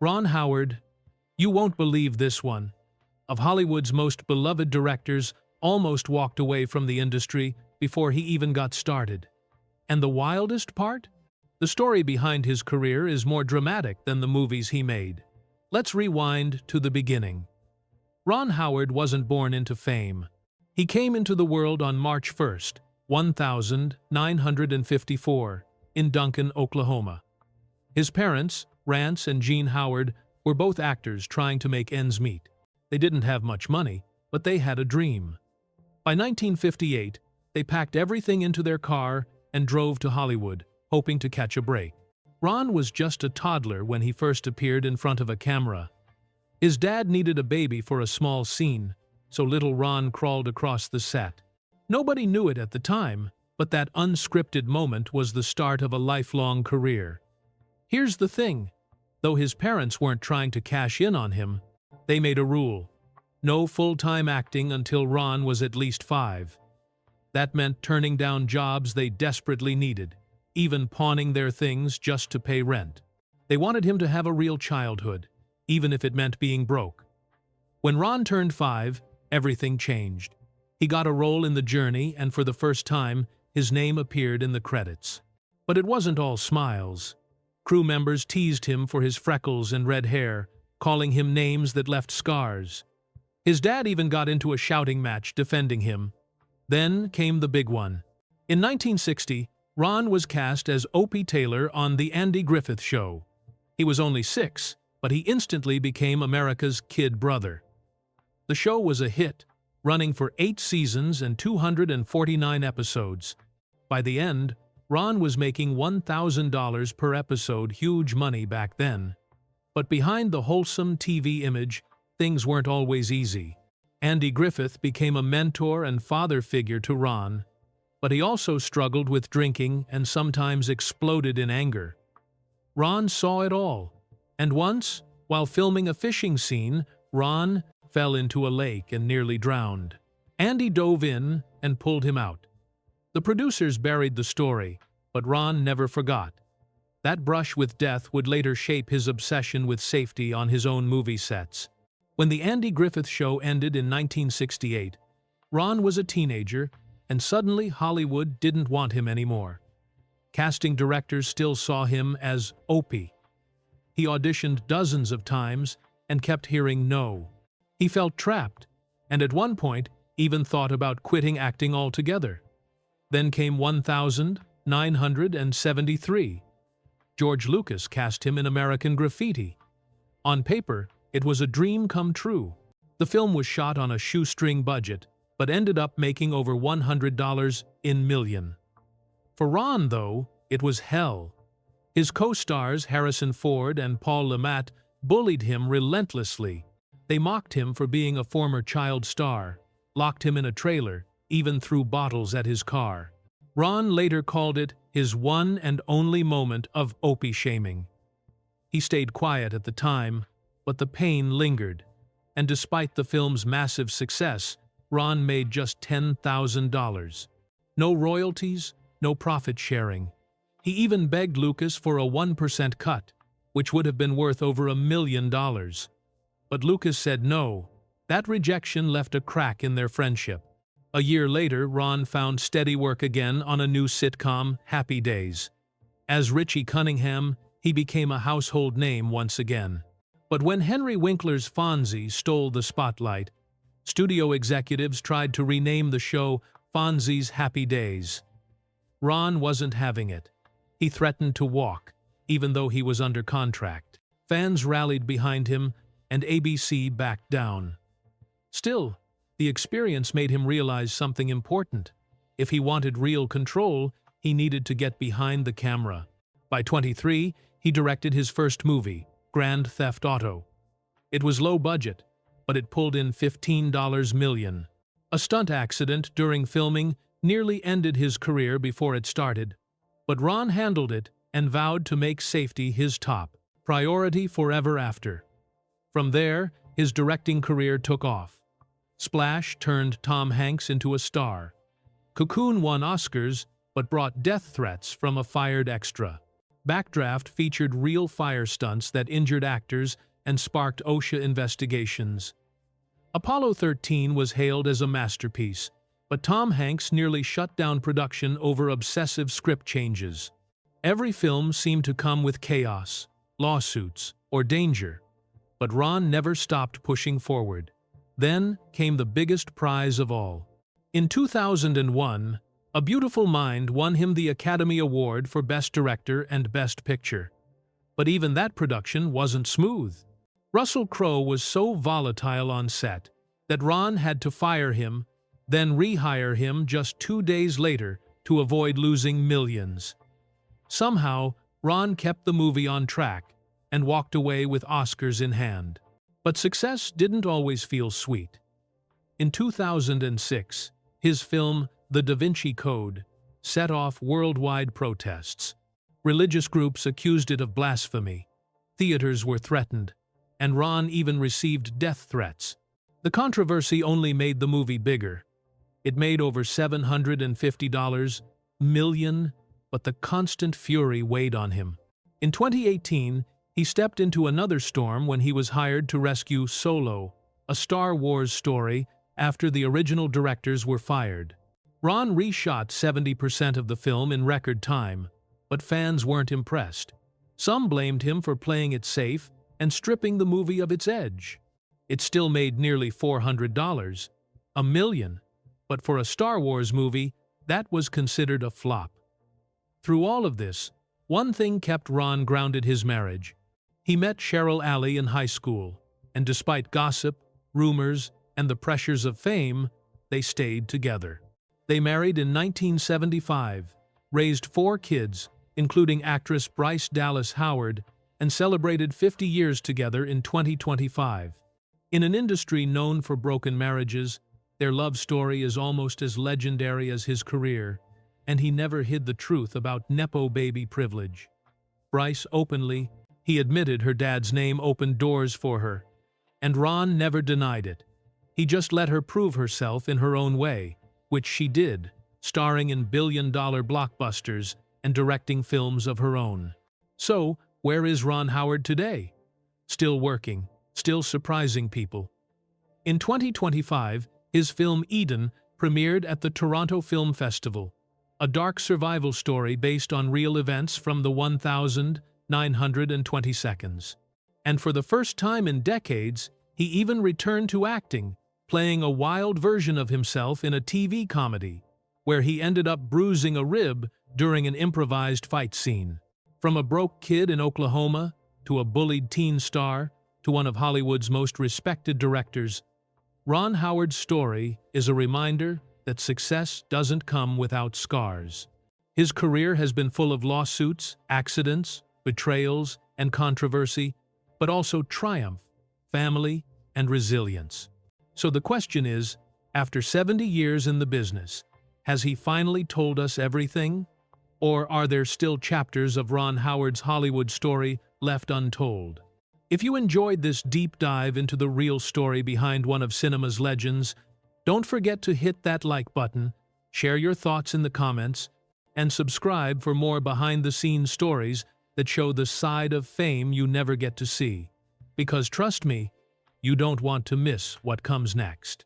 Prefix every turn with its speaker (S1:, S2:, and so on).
S1: Ron Howard, you won't believe this one. Of Hollywood's most beloved directors, almost walked away from the industry before he even got started. And the wildest part? The story behind his career is more dramatic than the movies he made. Let's rewind to the beginning. Ron Howard wasn't born into fame. He came into the world on March 1st, 1954, in Duncan, Oklahoma. His parents, Rance and Jean Howard, were both actors trying to make ends meet. They didn't have much money, but they had a dream. By 1958, they packed everything into their car and drove to Hollywood, hoping to catch a break. Ron was just a toddler when he first appeared in front of a camera. His dad needed a baby for a small scene, so little Ron crawled across the set. Nobody knew it at the time, but that unscripted moment was the start of a lifelong career. Here's the thing. Though his parents weren't trying to cash in on him, they made a rule. No full-time acting until Ron was at least 5. That meant turning down jobs they desperately needed, even pawning their things just to pay rent. They wanted him to have a real childhood, even if it meant being broke. When Ron turned 5, everything changed. He got a role in The Journey, and for the first time, his name appeared in the credits. But it wasn't all smiles. Crew members teased him for his freckles and red hair, calling him names that left scars. His dad even got into a shouting match defending him. Then came the big one. In 1960, Ron was cast as Opie Taylor on The Andy Griffith Show. He was only 6, but he instantly became America's kid brother. The show was a hit, running for 8 seasons and 249 episodes. By the end, Ron was making $1,000 per episode, huge money back then. But behind the wholesome TV image, things weren't always easy. Andy Griffith became a mentor and father figure to Ron, but he also struggled with drinking and sometimes exploded in anger. Ron saw it all, and once, while filming a fishing scene, Ron fell into a lake and nearly drowned. Andy dove in and pulled him out. The producers buried the story, but Ron never forgot. That brush with death would later shape his obsession with safety on his own movie sets. When The Andy Griffith Show ended in 1968, Ron was a teenager, and suddenly Hollywood didn't want him anymore. Casting directors still saw him as Opie. He auditioned dozens of times and kept hearing no. He felt trapped, and at one point even thought about quitting acting altogether. Then came 1973. George Lucas cast him in American Graffiti. On paper, it was a dream come true. The film was shot on a shoestring budget, but ended up making over $100 million. For Ron, though, it was hell. His co-stars Harrison Ford and Paul Le Mat bullied him relentlessly. They mocked him for being a former child star, locked him in a trailer, even threw bottles at his car. Ron later called it his one and only moment of Opie shaming. He stayed quiet at the time, but the pain lingered, and despite the film's massive success, Ron made just $10,000. No royalties, no profit sharing. He even begged Lucas for a 1% cut, which would have been worth over $1 million. But Lucas said no. That rejection left a crack in their friendship. A year later, Ron found steady work again on a new sitcom, Happy Days. As Richie Cunningham, he became a household name once again. But when Henry Winkler's Fonzie stole the spotlight, studio executives tried to rename the show Fonzie's Happy Days. Ron wasn't having it. He threatened to walk, even though he was under contract. Fans rallied behind him, and ABC backed down. Still, the experience made him realize something important. If he wanted real control, he needed to get behind the camera. By 23, he directed his first movie, Grand Theft Auto. It was low budget, but it pulled in $15 million. A stunt accident during filming nearly ended his career before it started, but Ron handled it and vowed to make safety his top priority forever after. From there, his directing career took off. Splash turned Tom Hanks into a star. Cocoon won Oscars, but brought death threats from a fired extra. Backdraft featured real fire stunts that injured actors and sparked OSHA investigations. Apollo 13 was hailed as a masterpiece, but Tom Hanks nearly shut down production over obsessive script changes. Every film seemed to come with chaos, lawsuits, or danger, but Ron never stopped pushing forward. Then came the biggest prize of all. In 2001, A Beautiful Mind won him the Academy Award for Best Director and Best Picture. But even that production wasn't smooth. Russell Crowe was so volatile on set that Ron had to fire him, then rehire him just 2 days later to avoid losing millions. Somehow, Ron kept the movie on track and walked away with Oscars in hand. But success didn't always feel sweet. In 2006, his film The Da Vinci Code set off worldwide protests. Religious groups accused it of blasphemy. Theaters were threatened, and Ron even received death threats. The controversy only made the movie bigger. It made over $750 million, but the constant fury weighed on him. In 2018, he stepped into another storm when he was hired to rescue Solo, a Star Wars story, after the original directors were fired. Ron reshot 70% of the film in record time, but fans weren't impressed. Some blamed him for playing it safe and stripping the movie of its edge. It still made nearly $400 million, but for a Star Wars movie, that was considered a flop. Through all of this, one thing kept Ron grounded: his marriage. He met Cheryl Alley in high school, and despite gossip, rumors, and the pressures of fame, they stayed together. They married in 1975, raised 4 kids, including actress Bryce Dallas Howard, and celebrated 50 years together in 2025. In an industry known for broken marriages, their love story is almost as legendary as his career, and he never hid the truth about Nepo baby privilege. Bryce openly, he admitted her dad's name opened doors for her, and Ron never denied it. He just let her prove herself in her own way, which she did, starring in billion-dollar blockbusters and directing films of her own. So, where is Ron Howard today? Still working, still surprising people. In 2025, his film Eden premiered at the Toronto Film Festival, a dark survival story based on real events from the 1920 seconds. And for the first time in decades, he even returned to acting, playing a wild version of himself in a TV comedy, where he ended up bruising a rib during an improvised fight scene. From a broke kid in Oklahoma, to a bullied teen star, to one of Hollywood's most respected directors, Ron Howard's story is a reminder that success doesn't come without scars. His career has been full of lawsuits, accidents, betrayals, and controversy, but also triumph, family, and resilience. So the question is, after 70 years in the business, has he finally told us everything? Or are there still chapters of Ron Howard's Hollywood story left untold? If you enjoyed this deep dive into the real story behind one of cinema's legends, don't forget to hit that like button, share your thoughts in the comments, and subscribe for more behind-the-scenes stories that show the side of fame you never get to see. Because trust me, you don't want to miss what comes next.